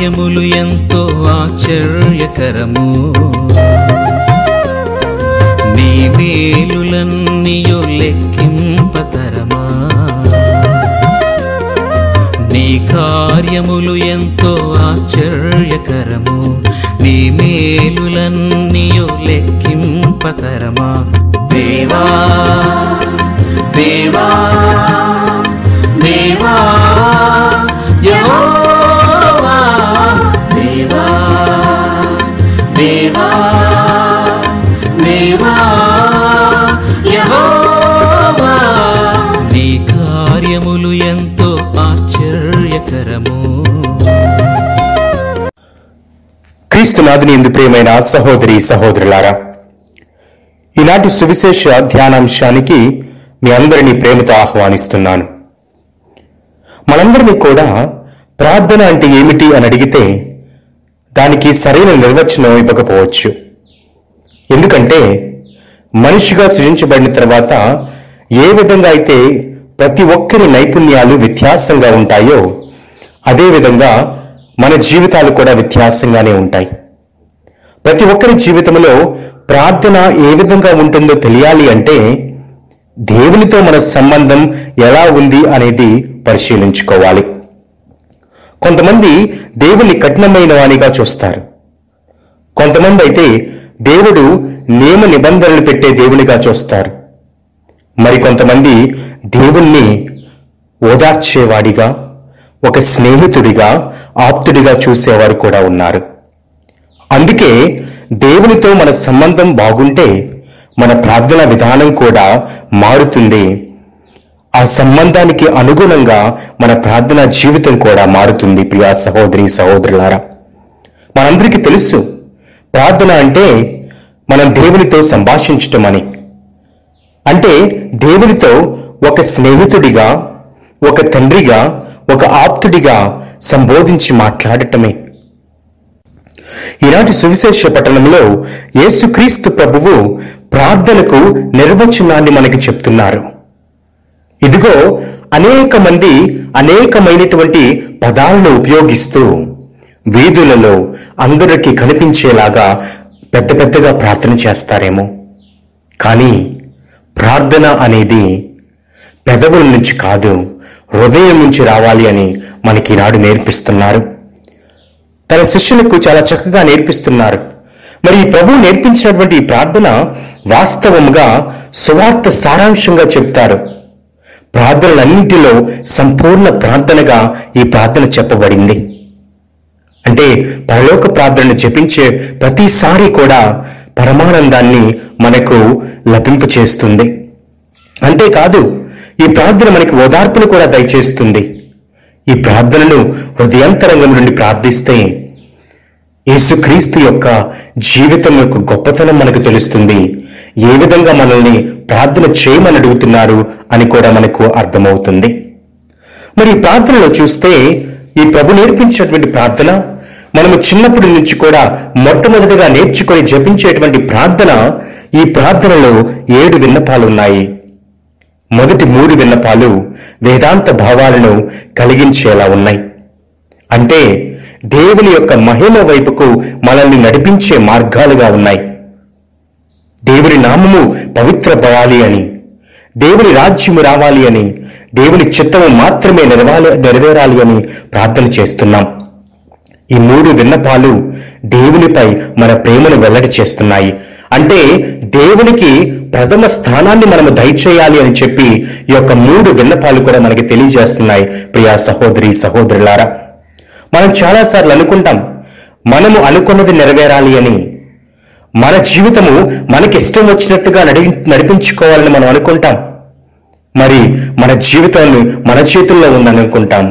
కార్యములు ఎంతో ఆశ్చర్యకరము, నీ మేలులన్నీయు లెక్కింపతరమా. నీ కార్యములు ఎంతో ఆశ్చర్యకరము, నీ మేలులన్నీయు లెక్కింపతరమా. దేవా దేవా దేవా యెహోవా, దేవా దేవా దేవా యెహోవా, నీ కార్యములు ఎంతో ఆశ్చర్యకరము. క్రీస్తునాథుని యందు ప్రియమైన సహోదరి సహోదరులారా, ఈనాటి సువిశేష ధ్యానాంశానికి మీ అందరినీ ప్రేమతో ఆహ్వానిస్తున్నాను. మనందరినీ కూడా ప్రార్థన అంటే ఏమిటి అని అడిగితే దానికి సరైన నిర్వచనం ఇవ్వకపోవచ్చు. ఎందుకంటే మనిషిగా సృజించబడిన తర్వాత ఏ విధంగా అయితే ప్రతి ఒక్కరి నైపుణ్యాలు వ్యత్యాసంగా ఉంటాయో అదేవిధంగా మన జీవితాలు కూడా వ్యత్యాసంగానే ఉంటాయి. ప్రతి ఒక్కరి జీవితంలో ప్రార్థన ఏ విధంగా ఉంటుందో తెలియాలి అంటే దేవునితో మన సంబంధం ఎలా ఉంది అనేది పరిశీలించుకోవాలి. కొంతమంది దేవుని కఠినమైన వానిగా చూస్తారు, కొంతమంది అయితే దేవుడు నియమ నిబంధనలు పెట్టే దేవునిగా చూస్తారు, మరికొంతమంది దేవుణ్ణి ఓదార్చేవాడిగా, ఒక స్నేహితుడిగా, ఆప్తుడిగా చూసేవారు కూడా ఉన్నారు. అందుకే దేవునితో మన సంబంధం బాగుంటే మన ప్రార్థన విధానం కూడా మారుతుంది. ఆ సంబంధానికి అనుగుణంగా మన ప్రార్థన జీవితం కూడా మారుతుంది. ప్రియా సహోదరి సహోదరులారా, మనందరికీ తెలుసు ప్రార్థన అంటే మనం దేవునితో సంభాషించటం అని. అంటే దేవునితో ఒక స్నేహితుడిగా, ఒక తండ్రిగా, ఒక ఆప్తుడిగా సంబోధించి మాట్లాడటమే. ఈనాటి సువిశేష పట్టణంలో యేసుక్రీస్తు ప్రభువు ప్రార్థనకు నిర్వచనాన్ని మనకి చెప్తున్నారు. ఇదిగో అనేక మంది అనేకమైనటువంటి పదాలను ఉపయోగిస్తూ వీధులలో అందరికీ కనిపించేలాగా పెద్ద పెద్దగా ప్రార్థన చేస్తారేమో, కానీ ప్రార్థన అనేది పెదవుల నుంచి కాదు, హృదయం నుంచి రావాలి అని మనకి ఈనాడు నేర్పిస్తున్నారు. తన శిష్యులకు చాలా చక్కగా నేర్పిస్తున్నారు. మరి ఈ ప్రభువు నేర్పించినటువంటి ఈ ప్రార్థన వాస్తవంగా సువార్త సారాంశంగా చెప్తారు. ప్రార్థనలన్నింటిలో సంపూర్ణ ప్రార్థనగా ఈ ప్రార్థన చెప్పబడింది. అంటే పరలోక ప్రార్థనను జపించే ప్రతిసారి కూడా పరమానందాన్ని మనకు లభింపచేస్తుంది. అంతేకాదు ఈ ప్రార్థన మనకి ఓదార్పును కూడా దయచేస్తుంది. ఈ ప్రార్థనను హృదయాంతరంగం నుండి ప్రార్థిస్తే యేసుక్రీస్తు యొక్క జీవితం యొక్క గొప్పతనం మనకు తెలుస్తుంది. ఏ విధంగా మనల్ని ప్రార్థన చేయమని అడుగుతున్నారు అని కూడా మనకు అర్థమవుతుంది. మరి ఈ ప్రార్థనలో చూస్తే ఈ ప్రభు నేర్పించినటువంటి ప్రార్థన మనము చిన్నప్పటి నుంచి కూడా మొట్టమొదటిగా నేర్చుకొని జపించేటువంటి ప్రార్థన, ఈ ప్రార్థనలో 7 విన్నపాలు ఉన్నాయి. మొదటి 3 విన్నపాలు వేదాంత భావాలను కలిగించేలా ఉన్నాయి. అంటే దేవుని యొక్క మహిమ వైపుకు మనల్ని నడిపించే మార్గాలుగా ఉన్నాయి. దేవుని నామము పవిత్రపడాలి అని, దేవుని రాజ్యము రావాలి అని, దేవుని చిత్తము మాత్రమే నెరవేరాలి అని ప్రార్థన చేస్తున్నాం. ఈ 3 విన్నపాలు దేవునిపై మన ప్రేమను వెల్లడి చేస్తున్నాయి. అంటే దేవునికి ప్రథమ స్థానాన్ని మనము దయచేయాలి అని చెప్పి ఈ యొక్క 3 విన్నపాలు కూడా మనకి తెలియజేస్తున్నాయి. ప్రియా సహోదరి సహోదరులారా, మనం చాలాసార్లు అనుకుంటాం మనము అనుకున్నది నెరవేరాలి అని, మన జీవితము మనకి ఇష్టం వచ్చినట్టుగా నడిపించుకోవాలని మనం అనుకుంటాం. మరి మన జీవితాన్ని మన చేతుల్లో ఉందని అనుకుంటాం.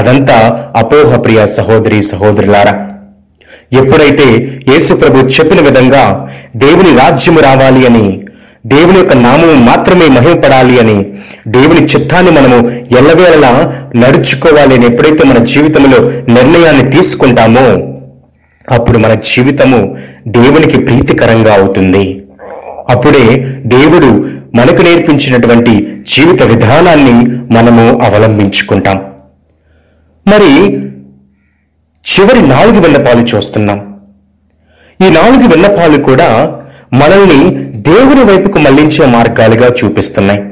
అదంతా అపోహ. ప్రియ సహోదరి సహోదరులారా, ఎప్పుడైతే యేసు ప్రభు చెప్పిన విధంగా దేవుని రాజ్యము రావాలి అని, దేవుని యొక్క నామము మాత్రమే మహిమపడాలి అని, దేవుని చిత్తాన్ని మనము ఎల్లవేళలా నడుచుకోవాలి అని ఎప్పుడైతే మన జీవితంలో నిర్ణయాన్ని తీసుకుంటామో అప్పుడు మన జీవితము దేవునికి ప్రీతికరంగా అవుతుంది. అప్పుడే దేవుడు మనకు నేర్పించినటువంటి జీవిత విధానాన్ని మనము అవలంబించుకుంటాం. మరి చివరి 4 విన్నపాలు చూస్తున్నాం. ఈ 4 విన్నపాలు కూడా మనల్ని దేవుని వైపుకు మళ్లించే మార్గాలుగా చూపిస్తున్నాయి.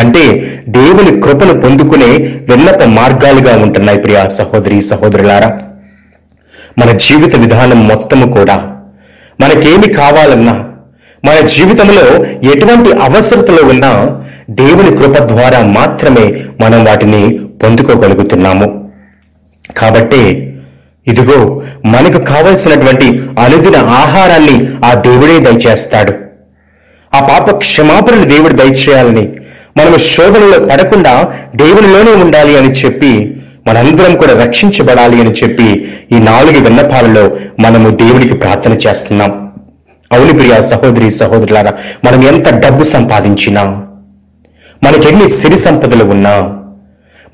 అంటే దేవుని కృపను పొందుకునే విన్నప మార్గాలుగా ఉంటున్నాయి. ప్రియా సహోదరి సహోదరులారా, మన జీవిత విధానం మొత్తము కూడా మనకేమి కావాలన్నా, మన జీవితంలో ఎటువంటి అవసరతలో ఉన్నా దేవుని కృప ద్వారా మాత్రమే మనం వాటిని పొందుకోగలుగుతున్నాము. కాబట్టి ఇదిగో మనకు కావలసినటువంటి అనుదిన ఆహారాన్ని ఆ దేవుడే దయచేస్తాడు. ఆ పాప క్షమాపణలు దేవుడు దయచేయాలని, మనము శోధనలో పడకుండా దేవునిలోనే ఉండాలి అని చెప్పి, మనందరం కూడా రక్షించబడాలి అని చెప్పి ఈ 4 విన్నపాలలో మనము దేవునికి ప్రార్థన చేస్తున్నాం. అవును ప్రియా సహోదరి సహోదరులారా, మనం ఎంత డబ్బు సంపాదించినా, మనకెన్ని సిరి సంపదలు ఉన్నా,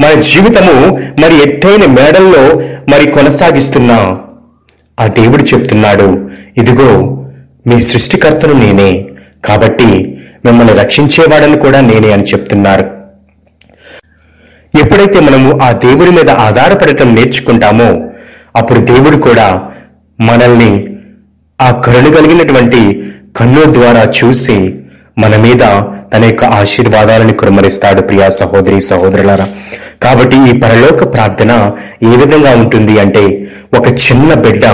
మన జీవితము మరి ఎత్తైన మేడల్లో మరి కొనసాగిస్తున్నా, ఆ దేవుడు చెప్తున్నాడు, ఇదిగో మీ సృష్టికర్తను నేనే, కాబట్టి మిమ్మల్ని రక్షించేవాడని కూడా నేనే అని చెప్తున్నారు. ఎప్పుడైతే మనము ఆ దేవుడి మీద ఆధారపడటం నేర్చుకుంటామో, అప్పుడు దేవుడు కూడా మనల్ని ఆ కరుణ కలిగినటువంటి కన్ను ద్వారా చూసి మన మీద తన యొక్క ఆశీర్వాదాలను కుమ్మరిస్తాడు. ప్రియా సహోదరి సహోదరులారా, కాబట్టి ఈ పరలోక ప్రార్థన ఏ విధంగా ఉంటుంది అంటే, ఒక చిన్న బిడ్డ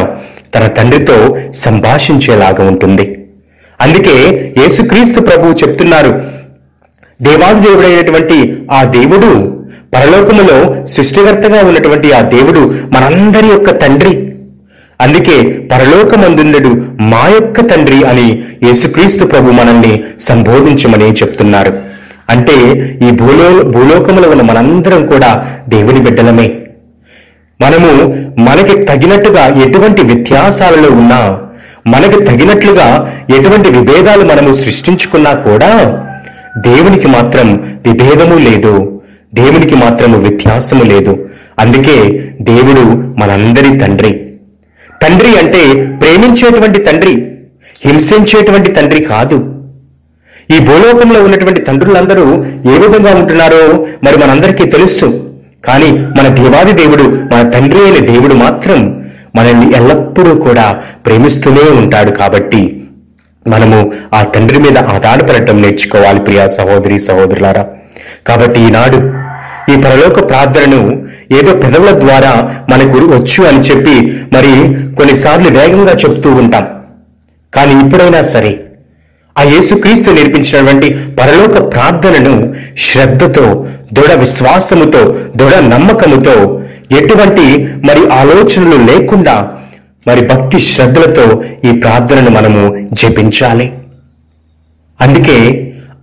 తన తండ్రితో సంభాషించేలాగా ఉంటుంది. అందుకే యేసుక్రీస్తు ప్రభువు చెప్తున్నారు, దేవాది దేవుడైనటువంటి ఆ దేవుడు, పరలోకములో సృష్టికర్తగా ఉన్నటువంటి ఆ దేవుడు మనందరి యొక్క తండ్రి. అందుకే పరలోకమందుండడు మా యొక్క తండ్రి అని యేసుక్రీస్తు ప్రభు మనల్ని సంబోధించమని చెప్తున్నారు. అంటే ఈ భూలోకములో ఉన్న మనందరం కూడా దేవుని బిడ్డలమే. మనము మనకి తగినట్టుగా ఎటువంటి వ్యత్యాసాలలో ఉన్నా, మనకి తగినట్లుగా ఎటువంటి విభేదాలు మనము సృష్టించుకున్నా కూడా దేవునికి మాత్రం విభేదము లేదు, దేవునికి మాత్రము వ్యత్యాసము లేదు. అందుకే దేవుడు మనందరి తండ్రి. తండ్రి అంటే ప్రేమించేటువంటి తండ్రి, హింసించేటువంటి తండ్రి కాదు. ఈ భూలోకంలో ఉన్నటువంటి తండ్రులందరూ ఏ విధంగా ఉంటున్నారో మరి మనందరికీ తెలుసు. కానీ మన దేవాది దేవుడు, మన తండ్రి అయిన దేవుడు మాత్రం మనల్ని ఎల్లప్పుడూ కూడా ప్రేమిస్తూనే ఉంటాడు. కాబట్టి మనము ఆ తండ్రి మీద ఆధారపడటం నేర్చుకోవాలి ప్రియా సహోదరి సహోదరులారా. కాబట్టి ఈనాడు ఈ పరలోక ప్రార్థనను ఏదో పెదవుల ద్వారా మనకు వచ్చు అని చెప్పి మరి కొన్నిసార్లు వేగంగా చెప్తూ ఉంటాం. కానీ ఇప్పుడైనా సరే ఆ యేసుక్రీస్తు నేర్పించినటువంటి పరలోక ప్రార్థనను శ్రద్ధతో, దృఢ విశ్వాసముతో, దృఢ నమ్మకముతో, ఎటువంటి మరి ఆలోచనలు లేకుండా మరి భక్తి శ్రద్ధలతో ఈ ప్రార్థనను మనము జపించాలి. అందుకే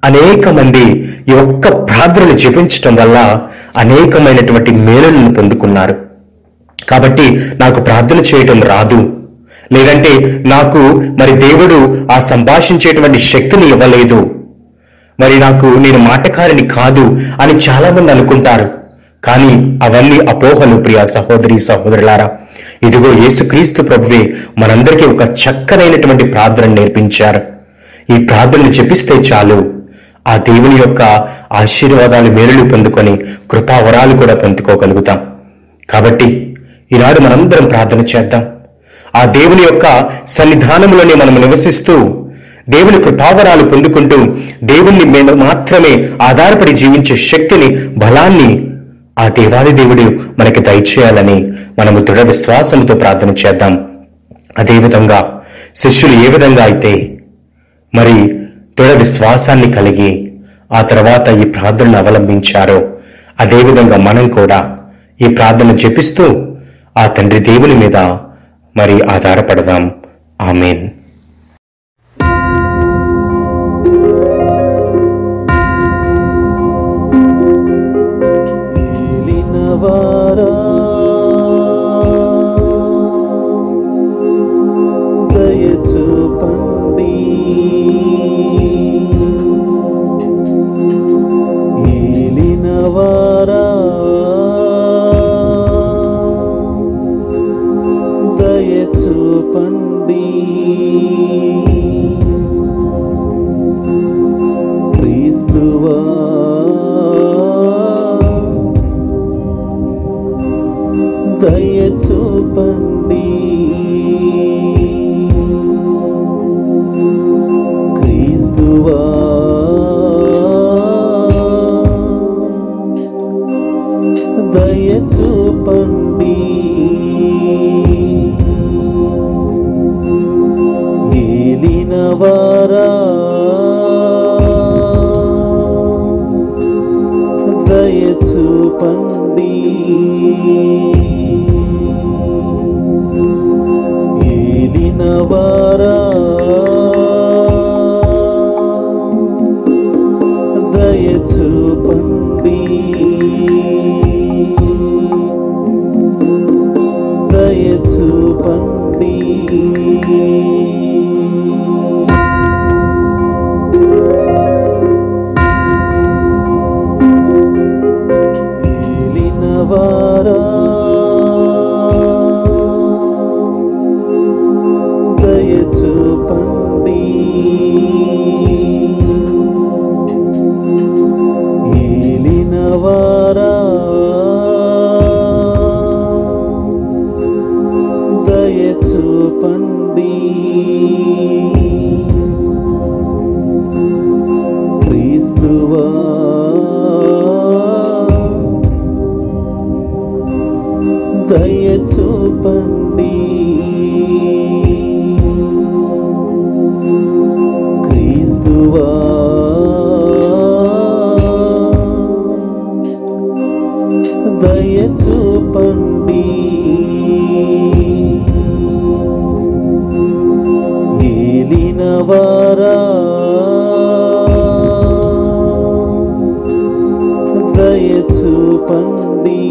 అనేక మంది ఈ ఒక్క ప్రార్థనను జపించటం వల్ల అనేకమైనటువంటి మేలులను పొందుకున్నారు. కాబట్టి నాకు ప్రార్థన చేయటం రాదు, లేదంటే నాకు మరి దేవుడు ఆ సంభాషించేటువంటి శక్తిని ఇవ్వలేదు, మరి నేను మాటకారిని కాదు అని చాలా మంది అనుకుంటారు. కానీ అవన్నీ అపోహలు ప్రియా సహోదరి సహోదరులారా. ఇదిగో యేసుక్రీస్తు ప్రభువే మనందరికీ ఒక చక్కనైనటువంటి ప్రార్థన నేర్పించారు. ఈ ప్రార్థనను జపిస్తే చాలు, ఆ దేవుని యొక్క ఆశీర్వాదాలు మేలులు పొందుకొని కృపావరాలు కూడా పొందుకోగలుగుతాం. కాబట్టి ఈనాడు మనందరం ప్రార్థన చేద్దాం. ఆ దేవుని యొక్క సన్నిధానంలోనే మనం నివసిస్తూ దేవుని కృపావరాలు పొందుకుంటూ దేవుని మీద మాత్రమే ఆధారపడి జీవించే శక్తిని, బలాన్ని ఆ దేవాది దేవుడు మనకి దయచేయాలని మనము దృఢ విశ్వాసంతో ప్రార్థన చేద్దాం. అదేవిధంగా శిష్యులు ఏ విధంగా అయితే మరి దృఢ విశ్వాసాన్ని కలిగి ఆ తర్వాత ఈ ప్రార్థనను అవలంబించారో, అదేవిధంగా మనం కూడా ఈ ప్రార్థన జపిస్తూ ఆ తండ్రి దేవుని మీద మరి ఆధారపడదాం. ఆమేన్. దయచూపండి దయచూపండి. ఏలినవారా దయచూపండి. దయచూపండి. ఏలినవారా దయచూపండి. ఏలినవారా దయచూపండి. క్రీస్తువా దయచూపండి. క్రీస్తువా దయచూపండి. ఏలినవారా దయచూపండి.